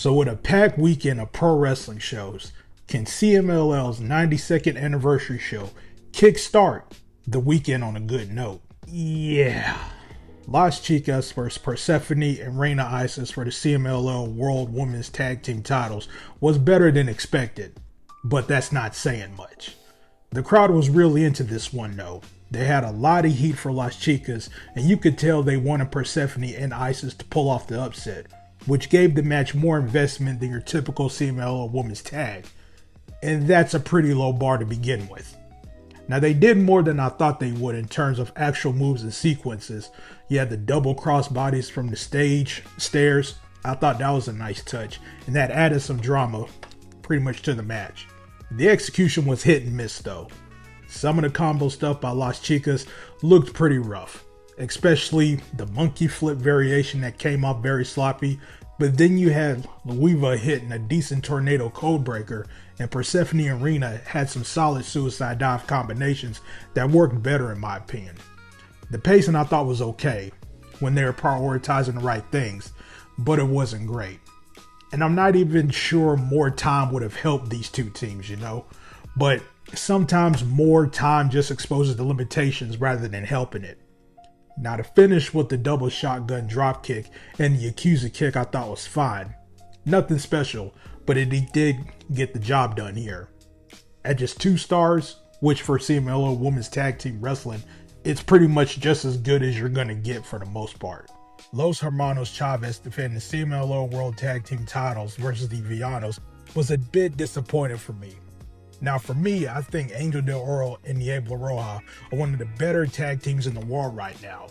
So with a packed weekend of pro wrestling shows, can CMLL's 92nd anniversary show kickstart the weekend on a good note? Yeah. Las Chicas vs. Persephone and Reyna Isis for the CMLL World Women's Tag Team titles was better than expected, but that's not saying much. The crowd was really into this one though. They had a lot of heat for Las Chicas, and you could tell they wanted Persephone and Isis to pull off the upset, which gave the match more investment than your typical CMLL women's tag. And that's a pretty low bar to begin with. Now they did more than I thought they would in terms of actual moves and sequences. You had the double crossbodies from the stairs. I thought that was a nice touch, and that added some drama pretty much to the match. The execution was hit and miss though. Some of the combo stuff by Las Chicas looked pretty rough, especially the monkey flip variation that came off very sloppy. But then you had Lucha hitting a decent tornado codebreaker, and Persephone and Reyna had some solid suicide dive combinations that worked better in my opinion. The pacing I thought was okay when they were prioritizing the right things, but it wasn't great. And I'm not even sure more time would have helped these two teams, but sometimes more time just exposes the limitations rather than helping it. Now the finish with the double shotgun dropkick and the Yakuza kick I thought was fine. Nothing special, but it did get the job done here. At just 2 stars, which for CMLL Women's Tag Team Wrestling, it's pretty much just as good as you're going to get for the most part. Los Hermanos Chavez defending the CMLL World Tag Team titles versus the Villanos was a bit disappointing for me. Now for me, I think Angel Del Oro and Diablo Roja are one of the better tag teams in the world right now.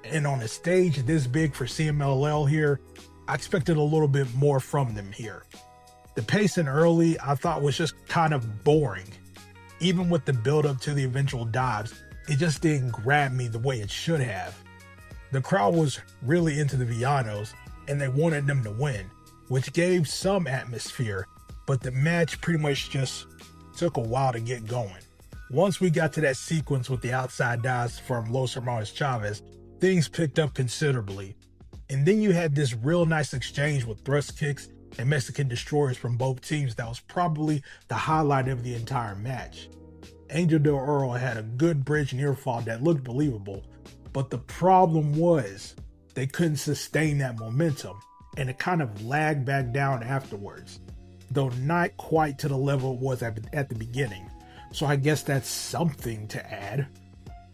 And on a stage this big for CMLL here, I expected a little bit more from them here. The pacing early I thought was just kind of boring. Even with the build up to the eventual dives, it just didn't grab me the way it should have. The crowd was really into the Villanos and they wanted them to win, which gave some atmosphere, but the match pretty much just took a while to get going. Once we got to that sequence with the outside dives from Los Hermanos Chavez, things picked up considerably. And then you had this real nice exchange with thrust kicks and Mexican destroyers from both teams that was probably the highlight of the entire match. Angel Del Oro had a good bridge near fall that looked believable, but the problem was they couldn't sustain that momentum and it kind of lagged back down afterwards, though not quite to the level it was at the beginning. So I guess that's something to add.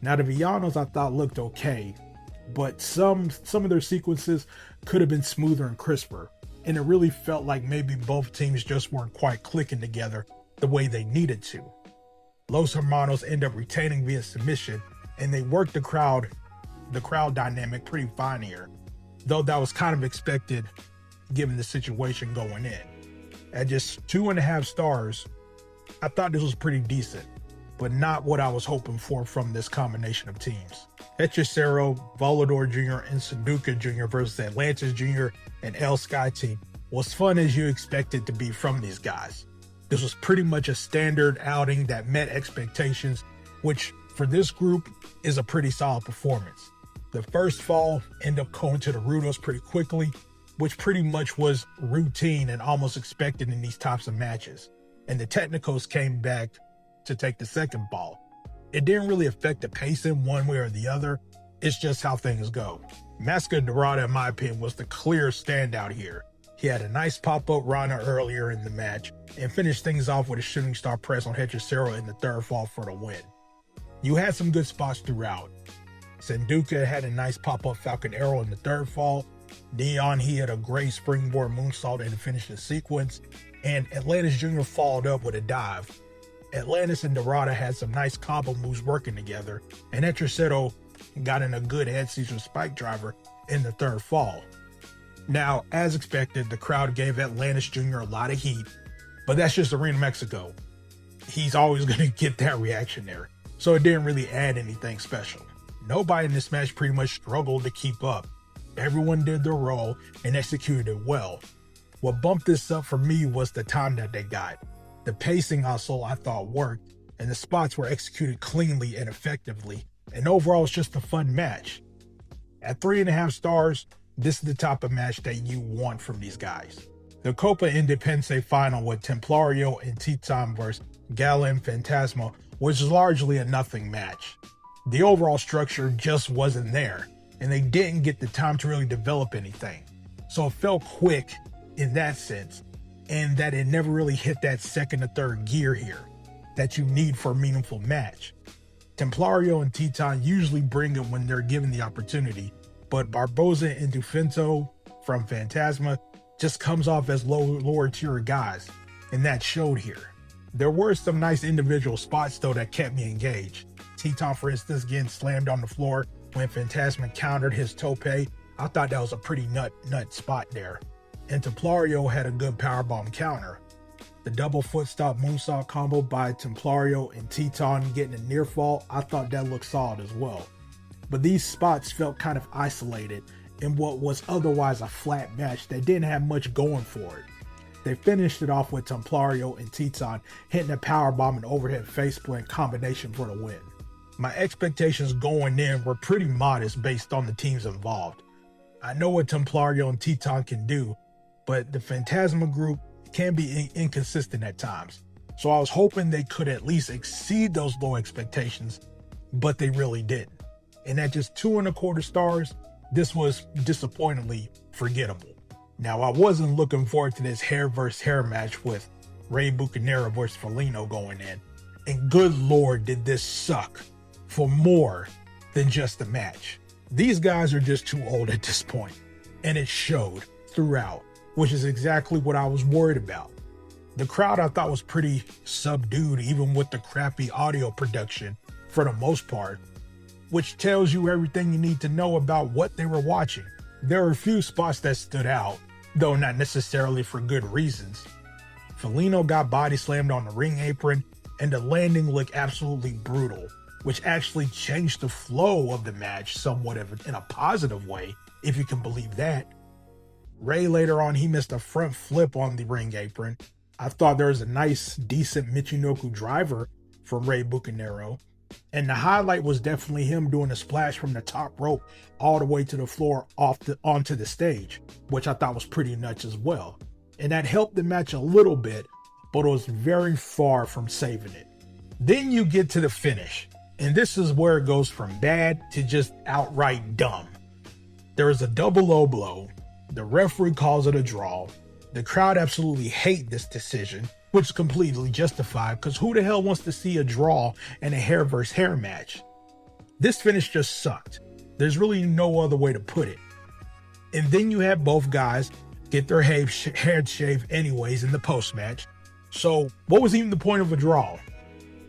Now the Villanos I thought looked okay, but some of their sequences could have been smoother and crisper, and it really felt like maybe both teams just weren't quite clicking together the way they needed to. Los Hermanos end up retaining via submission, and they worked the crowd dynamic pretty fine here, though that was kind of expected given the situation going in. At just 2.5 stars, I thought this was pretty decent, but not what I was hoping for from this combination of teams. Hechicero, Volador Jr., and Sudoku Jr. versus Atlantis Jr. and El Sky Team was fun as you expect it to be from these guys. This was pretty much a standard outing that met expectations, which for this group is a pretty solid performance. The first fall ended up going to the Rudos pretty quickly, which pretty much was routine and almost expected in these types of matches. And the Technicals came back to take the second fall. It didn't really affect the pacing one way or the other. It's just how things go. Masca Dorada, in my opinion, was the clear standout here. He had a nice pop-up Rana earlier in the match and finished things off with a shooting star press on Hechicero in the third fall for the win. You had some good spots throughout. Senduka had a nice pop-up Falcon Arrow in the third fall. Neon, he had a great springboard moonsault in the finishing sequence, and Atlantis Jr. followed up with a dive. Atlantis and Dorada had some nice combo moves working together, and Hechicero got in a good head Caesar spike driver in the third fall. Now, as expected, the crowd gave Atlantis Jr. a lot of heat, but that's just Arena Mexico. He's always going to get that reaction there, so it didn't really add anything special. Nobody in this match pretty much struggled to keep up. Everyone did their role and executed it well. What bumped this up for me was the time that they got. The pacing also I thought worked, and the spots were executed cleanly and effectively, and overall it's just a fun match. At 3.5 stars, this is the type of match that you want from these guys. The Copa Independencia final with Templario and Titan vs. Gala and Fantasma was largely a nothing match. The overall structure just wasn't there, and they didn't get the time to really develop anything. So it felt quick in that sense, and that it never really hit that second or third gear here that you need for a meaningful match. Templario and Titan usually bring it when they're given the opportunity, but Barboza and Dufinto from Fantasma just comes off as lower tier guys, and that showed here. There were some nice individual spots though that kept me engaged. Titan, for instance, getting slammed on the floor when Fantasma countered his tope. I thought that was a pretty nut spot there. And Templario had a good powerbomb counter. The double foot stop moonsault combo by Templario and Titan getting a near fall, I thought that looked solid as well. But these spots felt kind of isolated in what was otherwise a flat match that didn't have much going for it. They finished it off with Templario and Titan hitting a powerbomb and overhead faceplant combination for the win. My expectations going in were pretty modest based on the teams involved. I know what Templario and Titan can do, but the Fantasma group can be inconsistent at times. So I was hoping they could at least exceed those low expectations, but they really didn't. And at just 2.25 stars, this was disappointingly forgettable. Now, I wasn't looking forward to this hair versus hair match with Rey Bucanero versus Felino going in. And good lord, did this suck for more than just a match. These guys are just too old at this point, and it showed throughout, which is exactly what I was worried about. The crowd I thought was pretty subdued, even with the crappy audio production for the most part, which tells you everything you need to know about what they were watching. There were a few spots that stood out, though not necessarily for good reasons. Felino got body slammed on the ring apron, and the landing looked absolutely brutal, which actually changed the flow of the match somewhat in a positive way, if you can believe that. Rey later on, he missed a front flip on the ring apron. I thought there was a nice, decent Michinoku driver from Rey Bucanero. And the highlight was definitely him doing a splash from the top rope all the way to the floor onto the stage, which I thought was pretty nuts as well. And that helped the match a little bit, but it was very far from saving it. Then you get to the finish, and this is where it goes from bad to just outright dumb. There is a double low blow. The referee calls it a draw. The crowd absolutely hate this decision, which is completely justified because who the hell wants to see a draw in a hair versus hair match? This finish just sucked. There's really no other way to put it. And then you have both guys get their head shaved anyways in the post match. So what was even the point of a draw?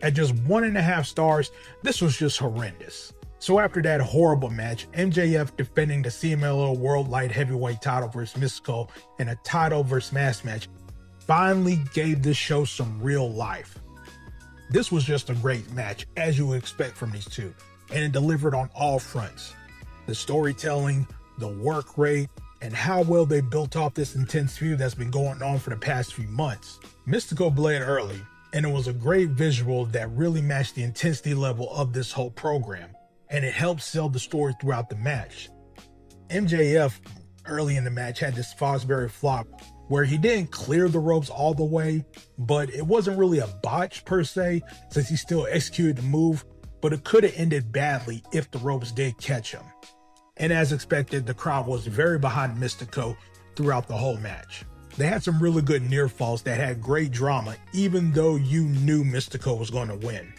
At just 1.5 stars, this was just horrendous. So after that horrible match, MJF defending the CMLL World Light Heavyweight title versus Mistico in a title versus mask match finally gave this show some real life. This was just a great match, as you would expect from these two, and it delivered on all fronts. The storytelling, the work rate, and how well they built off this intense feud that's been going on for the past few months. Mistico bled early, and it was a great visual that really matched the intensity level of this whole program, and it helped sell the story throughout the match. MJF early in the match had this Fosbury flop where he didn't clear the ropes all the way, but it wasn't really a botch per se since he still executed the move, but it could have ended badly if the ropes did catch him. And as expected, the crowd was very behind Mistico throughout the whole match. They had some really good near falls that had great drama, even though you knew Mistico was going to win.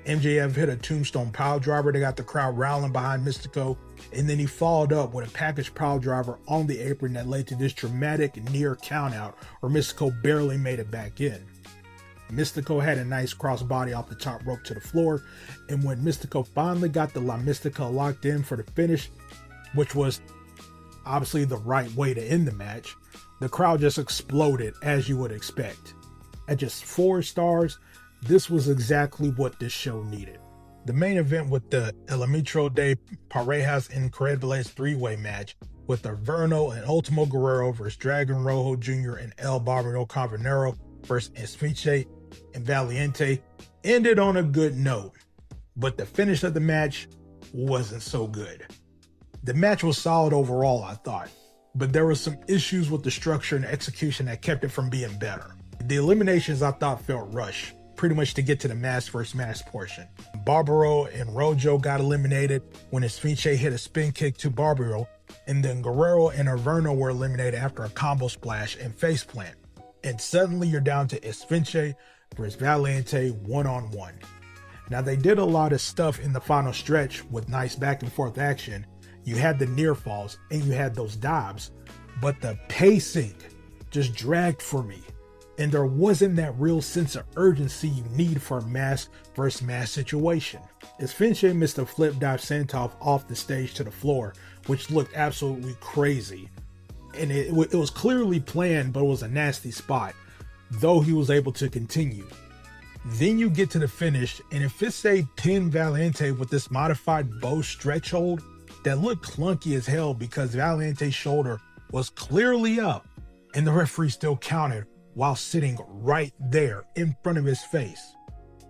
MJF hit a tombstone pile driver that got the crowd rallying behind Mistico, and then he followed up with a package pile driver on the apron that led to this dramatic near countout where Mistico barely made it back in. Mistico had a nice crossbody off the top rope to the floor, and when Mistico finally got the La Mystica locked in for the finish, which was obviously the right way to end the match, the crowd just exploded as you would expect. At just 4 stars, this was exactly what this show needed. The main event with the El Mitro de Parejas Increíbles 3-way match with Inferno and Ultimo Guerrero versus Dragon Rojo Jr. and El Barbaro Cabanero versus Esfiche and Valiente ended on a good note, but the finish of the match wasn't so good. The match was solid overall, I thought, but there were some issues with the structure and execution that kept it from being better. The eliminations I thought felt rushed, pretty much to get to the mask versus mask portion. Barbaro and Rojo got eliminated when Esfinche hit a spin kick to Barbaro, and then Guerrero and Inferno were eliminated after a combo splash and faceplant. And suddenly you're down to Esfinche versus Valiente one-on-one. Now they did a lot of stuff in the final stretch with nice back and forth action. You had the near falls and you had those dives, but the pacing just dragged for me. And there wasn't that real sense of urgency you need for a mask versus mask situation. Esfinche missed a flip dive sentoff off the stage to the floor, which looked absolutely crazy. And it was clearly planned, but it was a nasty spot, though he was able to continue. Then you get to the finish, and if it's a pin Valiente with this modified bow stretch hold that looked clunky as hell because Valiente's shoulder was clearly up, and the referee still counted while sitting right there in front of his face.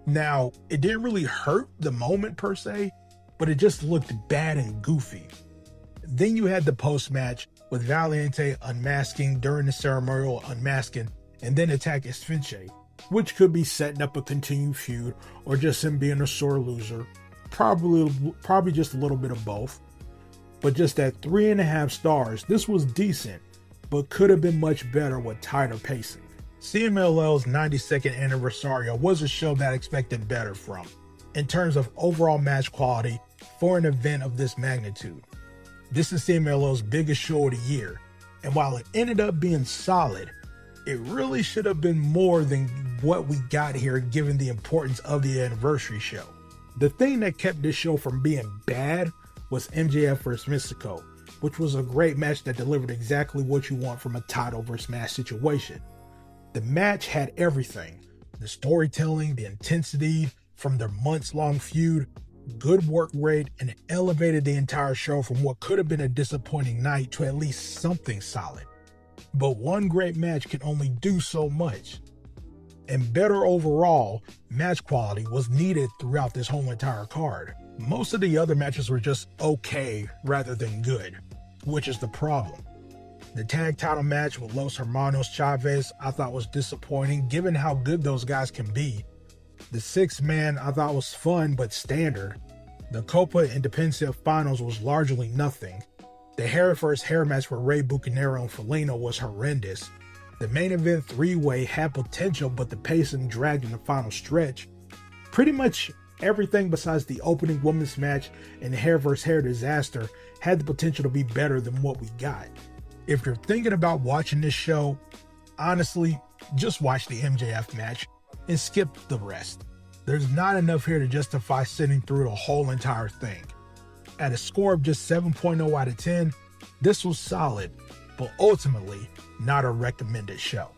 Now, it didn't really hurt the moment per se, but it just looked bad and goofy. Then you had the post-match with Valiente unmasking during the ceremonial unmasking and then attack Esfinche, which could be setting up a continued feud or just him being a sore loser. Probably just a little bit of both. But just at 3.5 stars, this was decent, but could have been much better with tighter pacing. CMLL's 92nd Anniversario was a show that I expected better from, in terms of overall match quality for an event of this magnitude. This is CMLL's biggest show of the year, and while it ended up being solid, it really should have been more than what we got here given the importance of the anniversary show. The thing that kept this show from being bad was MJF vs Mistico, which was a great match that delivered exactly what you want from a title versus match situation. The match had everything: the storytelling, the intensity from their months-long feud, good work rate, and it elevated the entire show from what could have been a disappointing night to at least something solid. But one great match can only do so much. And better overall match quality was needed throughout this whole entire card. Most of the other matches were just okay rather than good, which is the problem. The tag title match with Los Hermanos Chavez I thought was disappointing given how good those guys can be. The 6-man I thought was fun but standard. The Copa Independencia finals was largely nothing. The hair versus hair match with Rey Bucanero and Felino was horrendous. The main event 3-way had potential, but the pacing dragged in the final stretch. Pretty much everything besides the opening women's match and the hair versus hair disaster had the potential to be better than what we got. If you're thinking about watching this show, honestly, just watch the MJF match and skip the rest. There's not enough here to justify sitting through the whole entire thing. At a score of just 7.0 out of 10, this was solid, but ultimately not a recommended show.